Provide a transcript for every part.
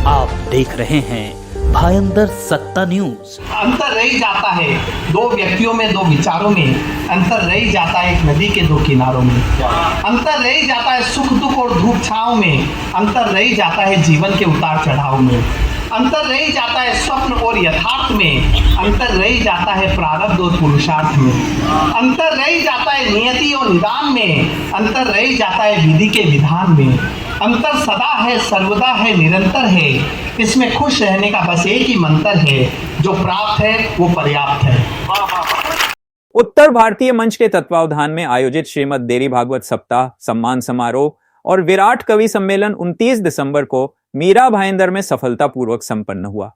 आप देख रहे हैं भायंदर सत्ता न्यूज। अंतर रह जाता है दो व्यक्तियों में, दो विचारों में। अंतर रह जाता है एक नदी के दो किनारों में। अंतर रह जाता है सुख दुख और धूप छांव में। अंतर रह जाता है जीवन के उतार चढ़ाव में। अंतर रह जाता है स्वप्न और यथार्थ में। अंतर रह जाता है प्रारब्ध और पुरुषार्थ में। अंतर रह जाता है नियति और निदान में। अंतर रह जाता है विधि के विधान में। अंतर सदा है, सर्वदा है, निरंतर है। इसमें खुश रहने का बस एक ही मंत्र है, जो प्राप्त है वो पर्याप्त है। उत्तर भारतीय मंच के तत्वावधान में आयोजित श्रीमद् देवी भागवत सप्ताह सम्मान समारोह और विराट कवि सम्मेलन 29 दिसंबर को मीरा भाईंदर में सफलतापूर्वक संपन्न हुआ।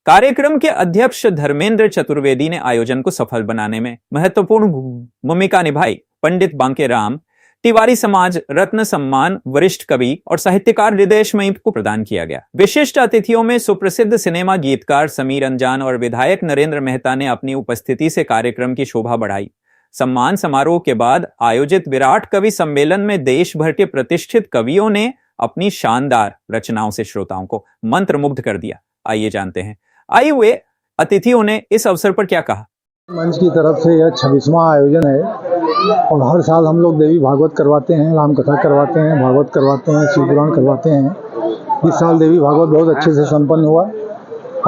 कार्यक्रम के अध्यक्ष धर्मेंद्र चतुर्वेदी ने आयोजन को सफल बनाने में महत्वपूर्ण भूमिका निभाई। पंडित बांके राम तिवारी समाज रत्न सम्मान वरिष्ठ कवि और साहित्यकार हृदय मई को प्रदान किया गया। विशिष्ट अतिथियों में सुप्रसिद्ध सिनेमा गीतकार समीर अंजान और विधायक नरेंद्र मेहता ने अपनी उपस्थिति से कार्यक्रम की शोभा बढ़ाई। सम्मान समारोह के बाद आयोजित विराट कवि सम्मेलन में देश भर के प्रतिष्ठित कवियों ने अपनी शानदार रचनाओं से श्रोताओं को मंत्रमुग्ध कर दिया। आइए जानते हैं आए हुए अतिथियों ने इस अवसर पर क्या कहा। मंच की तरफ से यह 26वां आयोजन है और हर साल हम लोग देवी भागवत करवाते हैं, राम कथा करवाते हैं, भागवत करवाते हैं, शिव पुराण करवाते हैं। इस साल देवी भागवत बहुत अच्छे से संपन्न हुआ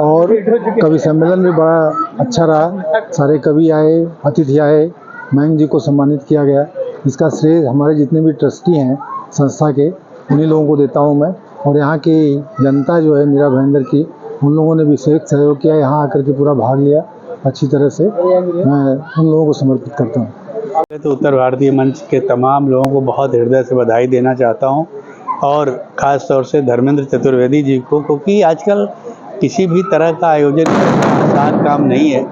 और कवि सम्मेलन भी बड़ा अच्छा रहा। सारे कवि आए, अतिथि आए, मैम जी को सम्मानित किया गया। इसका श्रेय हमारे जितने भी ट्रस्टी हैं संस्था के, उन्हीं लोगों को देता हूँ मैं। और यहाँ की जनता जो है मीरा भाईंदर की, उन लोगों ने विशेष सहयोग किया, यहाँ आकर के पूरा भाग लिया अच्छी तरह से। मैं उन लोगों को समर्पित करता हूँ। तो उत्तर भारतीय मंच के तमाम लोगों को बहुत हृदय से बधाई देना चाहता हूँ और ख़ास तौर से धर्मेंद्र चतुर्वेदी जी को, क्योंकि आजकल किसी भी तरह का आयोजन करना आसान काम नहीं है,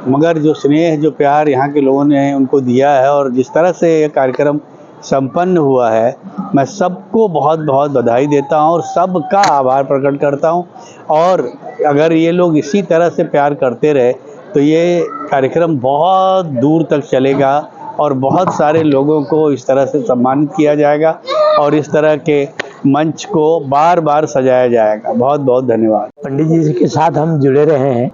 मगर जो स्नेह जो प्यार यहाँ के लोगों ने उनको दिया है और जिस तरह से ये कार्यक्रम संपन्न हुआ है, मैं सबको बहुत बहुत बधाई देता हूँ और सबका आभार प्रकट करता हूँ। और अगर ये लोग इसी तरह से प्यार करते रहे तो ये कार्यक्रम बहुत दूर तक चलेगा और बहुत सारे लोगों को इस तरह से सम्मानित किया जाएगा और इस तरह के मंच को बार बार सजाया जाएगा। बहुत बहुत धन्यवाद। पंडित जी के साथ हम जुड़े रहे हैं।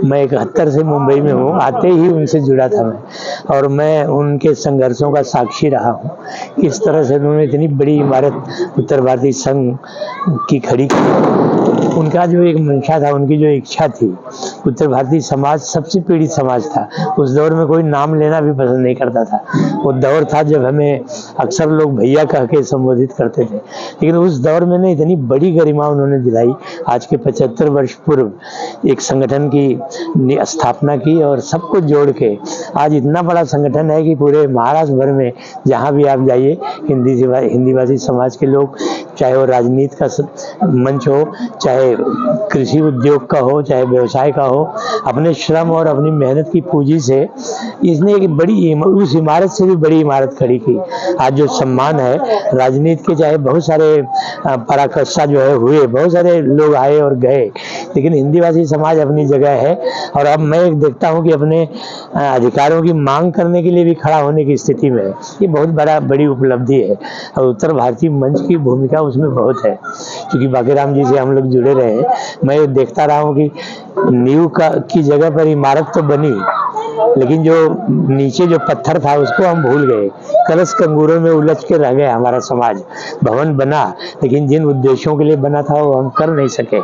मैं 71 से मुंबई में हूँ, आते ही उनसे जुड़ा था मैं, और मैं उनके संघर्षों का साक्षी रहा हूँ। किस तरह से उन्होंने इतनी बड़ी इमारत उत्तर भारतीय संघ की खड़ी की। उनका जो एक मंशा था, उनकी जो इच्छा थी, उत्तर भारतीय समाज सबसे पीड़ित समाज था। उस दौर में कोई नाम लेना भी पसंद नहीं करता था। वो दौर था जब हमें अक्सर लोग भैया कह के संबोधित करते थे, लेकिन उस दौर में ने इतनी बड़ी गरिमा उन्होंने दिलाई। आज के 75 वर्ष पूर्व एक संगठन की स्थापना की और सबको जोड़ के आज इतना बड़ा संगठन है कि पूरे महाराष्ट्र भर में जहाँ भी आप जाइए, हिंदी भाषी समाज के लोग, चाहे वो राजनीति का मंच हो, चाहे कृषि उद्योग का हो, चाहे व्यवसाय का हो, अपने श्रम और अपनी मेहनत की पूंजी से इसने एक बड़ी उस इमारत से भी बड़ी इमारत खड़ी की। आज जो सम्मान है, राजनीति के चाहे बहुत सारे पराकाष्ठा जो है हुए, बहुत सारे लोग आए और गए, लेकिन हिंदी भाषी समाज अपनी जगह है। और अब मैं देखता हूँ कि अपने अधिकारों की मांग करने के लिए भी खड़ा होने की स्थिति में है। ये बहुत बड़ी उपलब्धि है और उत्तर भारतीय मंच की भूमिका उसमें बहुत है। क्योंकि बांकेराम जी से हम लोग जुड़े रहे हैं, मैं देखता रहा हूँ कि नींव की जगह पर इमारत तो बनी, लेकिन जो नीचे जो पत्थर था उसको हम भूल गए। कलश कंगूरों में उलझ के रह गया हमारा समाज। भवन बना, लेकिन जिन उद्देश्यों के लिए बना था वो हम कर नहीं सके।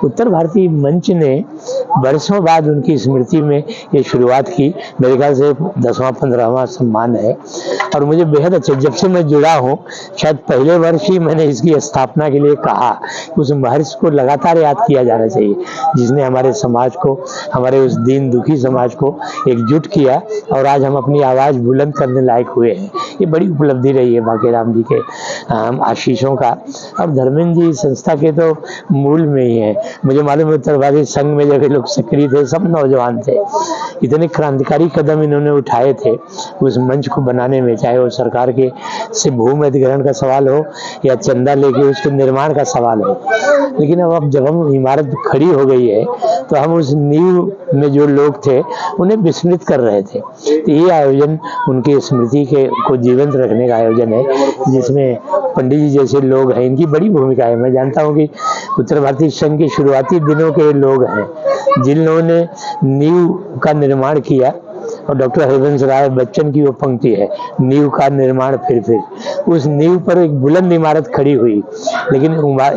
उत्तर भारतीय मंच ने वर्षों बाद उनकी स्मृति में ये शुरुआत की। मेरे ख्याल से 10वां 15वां सम्मान है और मुझे बेहद अच्छा, जब से मैं जुड़ा हूँ, शायद पहले वर्ष ही मैंने इसकी स्थापना के लिए कहा कि उस महर्षि को लगातार याद किया जाना चाहिए, जिसने हमारे समाज को, हमारे उस दीन दुखी समाज को एकजुट किया और आज हम अपनी आवाज बुलंद करने लायक हुए हैं। ये बड़ी उपलब्धि रही है बांकेराम जी के आशीषों का। और धर्मेंद्र जी संस्था के तो मूल में ही है। मुझे मालूम है उत्तर भारतीय संघ में जब लोग सक्रिय थे, सब नौजवान थे। इतने क्रांतिकारी कदम इन्होंने उठाए थे उस मंच को बनाने में, चाहे वो सरकार के से भूमि अधिग्रहण का सवाल हो या चंदा लेके उसके निर्माण का सवाल हो। लेकिन अब जब हम इमारत खड़ी हो गई है तो हम उस नींव में जो लोग थे उन्हें विस्मृत कर रहे थे। तो ये आयोजन उनकी स्मृति के को जीवंत रखने का आयोजन है, जिसमें पंडित जी जैसे लोग हैं, इनकी बड़ी भूमिका है। मैं जानता हूँ कि उत्तर भारतीय संघ के शुरुआती दिनों के लोग हैं जिन लोगों ने नींव का निर्माण किया, और डॉक्टर हरिवंश राय बच्चन की वो पंक्ति है, नींव का निर्माण फिर उस नींव पर एक बुलंद इमारत खड़ी हुई, लेकिन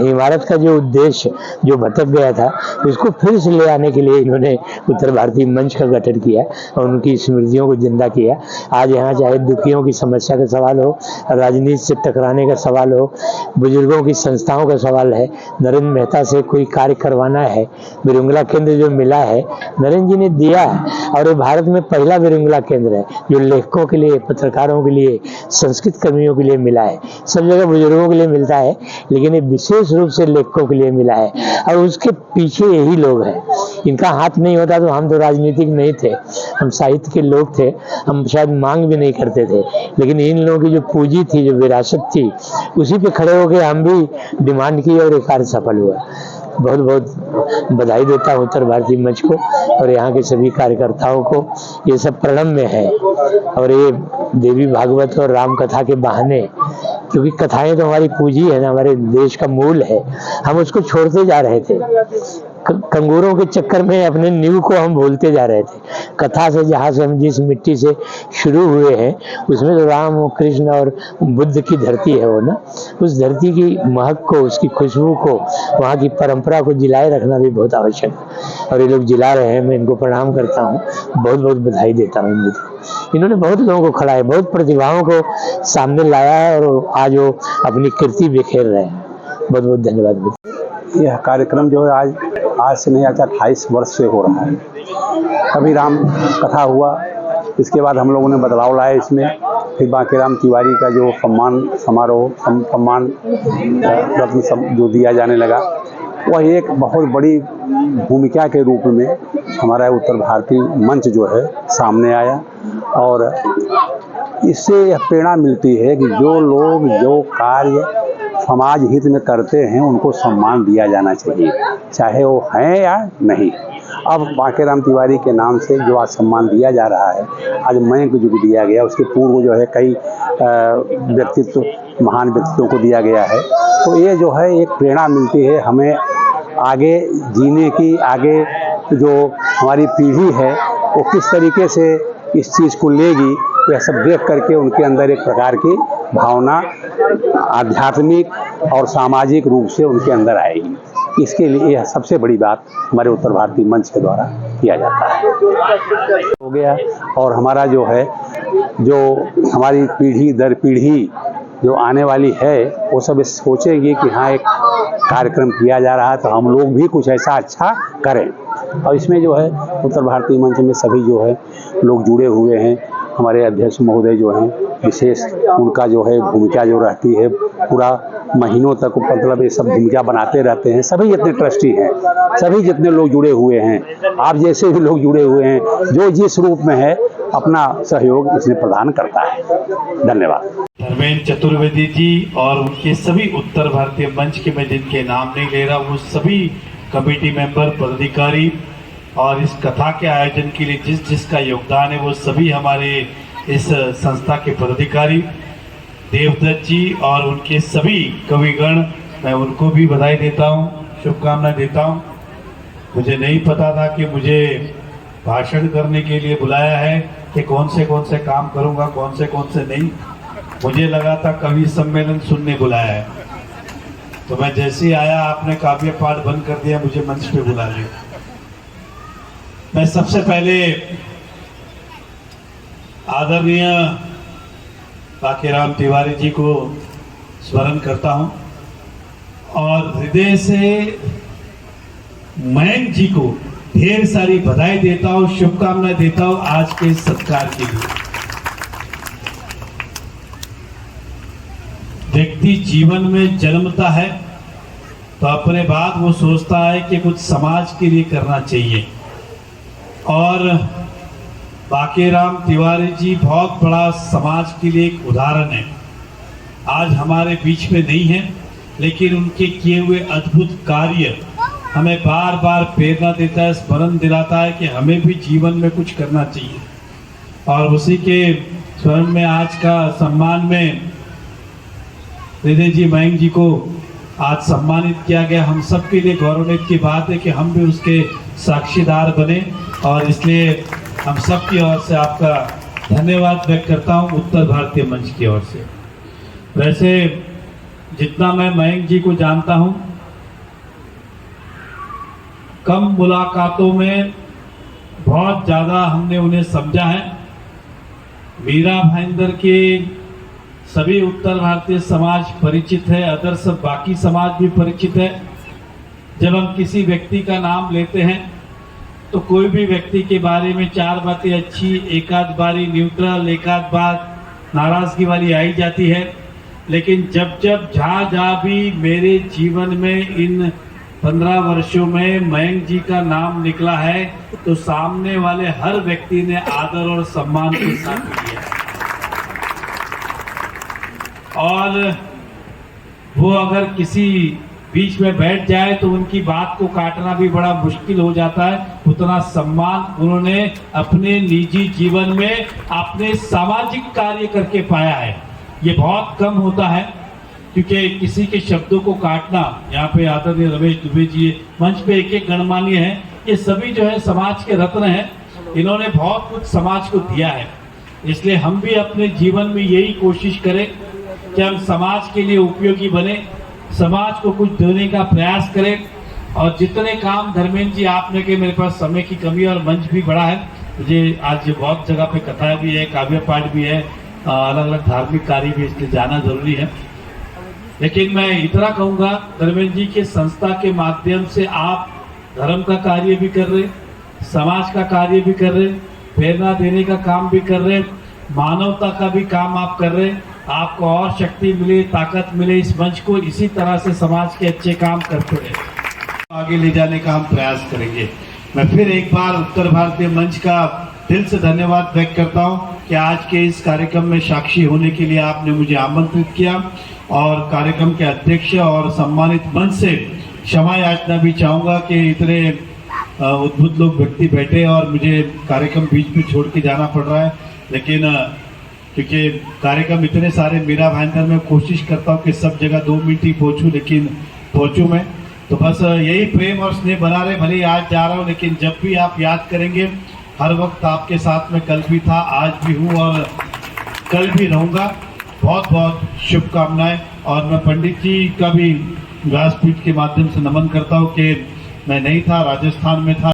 इमारत का जो उद्देश्य जो भटक गया था उसको फिर से ले आने के लिए इन्होंने उत्तर भारतीय मंच का गठन किया और उनकी स्मृतियों को जिंदा किया। आज यहाँ चाहे दुखियों की समस्या का सवाल हो, राजनीति से टकराने का सवाल हो, बुजुर्गों की संस्थाओं का सवाल है, नरेंद्र मेहता से कोई कार्य करवाना है, विरंगला केंद्र जो मिला है नरेंद्र जी ने दिया है, और ये भारत में पहला विरंगला केंद्र है जो लेखकों के लिए, पत्रकारों के लिए, संस्कृत कर्मियों के लिए मिला है। सब जगह बुजुर्गों के लिए मिलता है, लेकिन ये विशेष रूप से लेखकों के लिए मिला है, और उसके पीछे यही लोग हैं। इनका हाथ नहीं होता तो हम तो राजनीतिक नहीं थे, हम साहित्य के लोग थे, हम शायद मांग भी नहीं करते थे, लेकिन इन लोगों की जो पूंजी थी, जो विरासत थी, उसी पे खड़े होकर हम भी डिमांड की और ये कार्य सफल हुआ। बहुत बहुत बधाई देता हूँ उत्तर भारतीय मंच को और यहाँ के सभी कार्यकर्ताओं को। ये सब प्रणम्य है, और ये देवी भागवत और राम कथा के बहाने, क्योंकि कथाएं तो हमारी पूंजी है ना, हमारे देश का मूल है, हम उसको छोड़ते जा रहे थे। कंगूरों के चक्कर में अपने नींव को हम भूलते जा रहे थे। कथा से, जहाँ से हम जिस मिट्टी से शुरू हुए हैं, उसमें तो राम और कृष्ण और बुद्ध की धरती है वो ना, उस धरती की महक को, उसकी खुशबू को, वहाँ की परंपरा को जिलाए रखना भी बहुत आवश्यक है, और ये लोग जिला रहे हैं। मैं इनको प्रणाम करता हूँ, बहुत बहुत बधाई देता हूँ इनको। इन्होंने बहुत लोगों को खड़ा है, बहुत प्रतिभाओं को सामने लाया है, और आज वो अपनी कीर्ति बिखेर रहे हैं। बहुत बहुत धन्यवाद। यह कार्यक्रम जो है आज से नहीं, आज 28 वर्ष से हो रहा है। कभी राम कथा हुआ, इसके बाद हम लोगों ने बदलाव लाया इसमें, फिर बांकीराम तिवारी का जो सम्मान समारोह, सम्मान रत्न जो दिया जाने लगा, वह एक बहुत बड़ी भूमिका के रूप में हमारा उत्तर भारतीय मंच जो है सामने आया, और इससे यह प्रेरणा मिलती है कि जो लोग जो कार्य समाज हित में करते हैं उनको सम्मान दिया जाना चाहिए, चाहे वो हैं या नहीं। अब बांकीराम तिवारी के नाम से जो आज सम्मान दिया जा रहा है, आज मयंक जो दिया गया, उसके पूर्व जो है कई व्यक्तित्व, महान व्यक्तित्वों को दिया गया है। तो ये जो है एक प्रेरणा मिलती है हमें आगे जीने की, आगे जो हमारी पीढ़ी है वो किस तरीके से इस चीज़ को लेगी, यह सब देख करके उनके अंदर एक प्रकार की भावना आध्यात्मिक और सामाजिक रूप से उनके अंदर आएगी। इसके लिए यह सबसे बड़ी बात हमारे उत्तर भारतीय मंच के द्वारा किया जाता है हो गया। और हमारा जो है, जो हमारी पीढ़ी दर पीढ़ी जो आने वाली है, वो सब सोचेंगे कि हाँ एक कार्यक्रम किया जा रहा है तो हम लोग भी कुछ ऐसा अच्छा करें। और इसमें जो है उत्तर भारतीय मंच में सभी जो है लोग जुड़े हुए हैं। हमारे अध्यक्ष महोदय जो हैं, विशेष उनका जो है भूमिका जो रहती है, पूरा महीनों तक मतलब ये सब भूमिका बनाते रहते हैं। सभी जितने ट्रस्टी हैं, सभी जितने लोग जुड़े हुए हैं, आप जैसे भी लोग जुड़े हुए हैं, जो जिस रूप में है अपना सहयोग इसमें प्रदान करता है। धन्यवाद। धर्मेंद्र चतुर्वेदी जी और उनके सभी उत्तर भारतीय मंच के, मैं जिनके नाम नहीं ले रहा, वो सभी कमेटी मेंबर, पदाधिकारी और इस कथा के आयोजन के लिए जिसका योगदान है, वो सभी हमारे इस संस्था के पदाधिकारी, देवदत्त जी और उनके सभी कविगण, मैं उनको भी बधाई देता हूँ, शुभकामनाएं देता हूँ। मुझे नहीं पता था कि मुझे भाषण करने के लिए बुलाया है कि कौन से काम करूँगा, कौन से नहीं। मुझे लगा था कवि सम्मेलन सुनने बुलाया है, तो मैं जैसे ही आया आपने काव्य पाठ बंद कर दिया, मुझे मंच पे बुला लिया। मैं सबसे पहले आदरणीय बांकीराम तिवारी जी को स्मरण करता हूं और हृदय से मयंक जी को ढेर सारी बधाई देता हूं, शुभकामनाएं देता हूं आज के सत्कार के लिए। व्यक्ति जीवन में जन्मता है तो अपने बाद वो सोचता है कि कुछ समाज के लिए करना चाहिए, और बांकीराम तिवारी जी बहुत बड़ा समाज के लिए एक उदाहरण है। आज हमारे बीच में नहीं है, लेकिन उनके किए हुए अद्भुत कार्य हमें बार बार प्रेरणा देता है, स्मरण दिलाता है कि हमें भी जीवन में कुछ करना चाहिए। और उसी के स्वयं में आज का सम्मान में हृदय जी मयंक जी को आज सम्मानित किया गया। हम सब के लिए गौरवान्वित की बात है कि हम भी उसके साक्षीदार बने, और इसलिए हम सब की ओर से आपका धन्यवाद व्यक्त करता हूं उत्तर भारतीय मंच की ओर से। वैसे जितना मैं मयंक जी को जानता हूं, कम मुलाकातों में बहुत ज़्यादा हमने उन्हें समझा है। मीरा भाईंदर के सभी उत्तर भारतीय समाज परिचित है, अदर सब बाकी समाज भी परिचित है। जब हम किसी व्यक्ति का नाम लेते हैं तो कोई भी व्यक्ति के बारे में चार बातें अच्छी, एक आध बारी न्यूट्रल, एक आध बात नाराजगी वाली आई जाती है। लेकिन जब जब जहाँ भी मेरे जीवन में इन 15 वर्षों में मयंक जी का नाम निकला है तो सामने वाले हर व्यक्ति ने आदर और सम्मान के साथ लिया है। और वो अगर किसी बीच में बैठ जाए तो उनकी बात को काटना भी बड़ा मुश्किल हो जाता है। उतना सम्मान उन्होंने अपने निजी जीवन में अपने सामाजिक कार्य करके पाया है। ये बहुत कम होता है, क्योंकि किसी के शब्दों को काटना, यहाँ पे आदरणीय रमेश दुबे जी मंच पे एक एक गणमान्य हैं, ये सभी जो है समाज के रत्न हैं। इन्होंने बहुत कुछ समाज को दिया है। इसलिए हम भी अपने जीवन में यही कोशिश करें कि हम समाज के लिए उपयोगी बने, समाज को कुछ देने का प्रयास करें। और जितने काम धर्मेंद्र जी आपने के, मेरे पास समय की कमी और मंच भी बड़ा है, मुझे आज बहुत जगह पे कथाएं भी है, काव्य पाठ भी है, अलग अलग धार्मिक कार्य भी, इसलिए जाना जरूरी है। लेकिन मैं इतना कहूँगा, धर्मेंद्र जी के संस्था के माध्यम से आप धर्म का कार्य भी कर रहे, समाज का कार्य भी कर रहे, प्रेरणा देने का काम भी कर रहे, मानवता का भी काम आप कर रहे। आपको और शक्ति मिले, ताकत मिले इस मंच को इसी तरह से समाज के अच्छे काम करते रहे, आगे ले जाने का हम प्रयास करेंगे। मैं फिर एक बार उत्तर भारतीय मंच का दिल से धन्यवाद व्यक्त करता हूं कि आज के इस कार्यक्रम में साक्षी होने के लिए आपने मुझे आमंत्रित किया, और कार्यक्रम के अध्यक्ष और सम्मानित मंच से क्षमा याचना भी चाहूँगा कि इतने उद्भुत लोग व्यक्ति बैठे और मुझे कार्यक्रम बीच में छोड़ के जाना पड़ रहा है। लेकिन क्योंकि कार्यक्रम इतने सारे मीरा भाईंदर में कोशिश करता हूँ कि सब जगह 2 मिनट ही पहुँचूँ, लेकिन पहुँचूँ मैं तो बस यही प्रेम और स्नेह बना रहे। भले आज जा रहा हूँ, लेकिन जब भी आप याद करेंगे, हर वक्त आपके साथ में कल भी था, आज भी हूँ और कल भी रहूँगा। बहुत बहुत शुभकामनाएं। और मैं पंडित जी का भी व्यासपीठ के माध्यम से नमन करता हूँ कि मैं नहीं था, राजस्थान में था।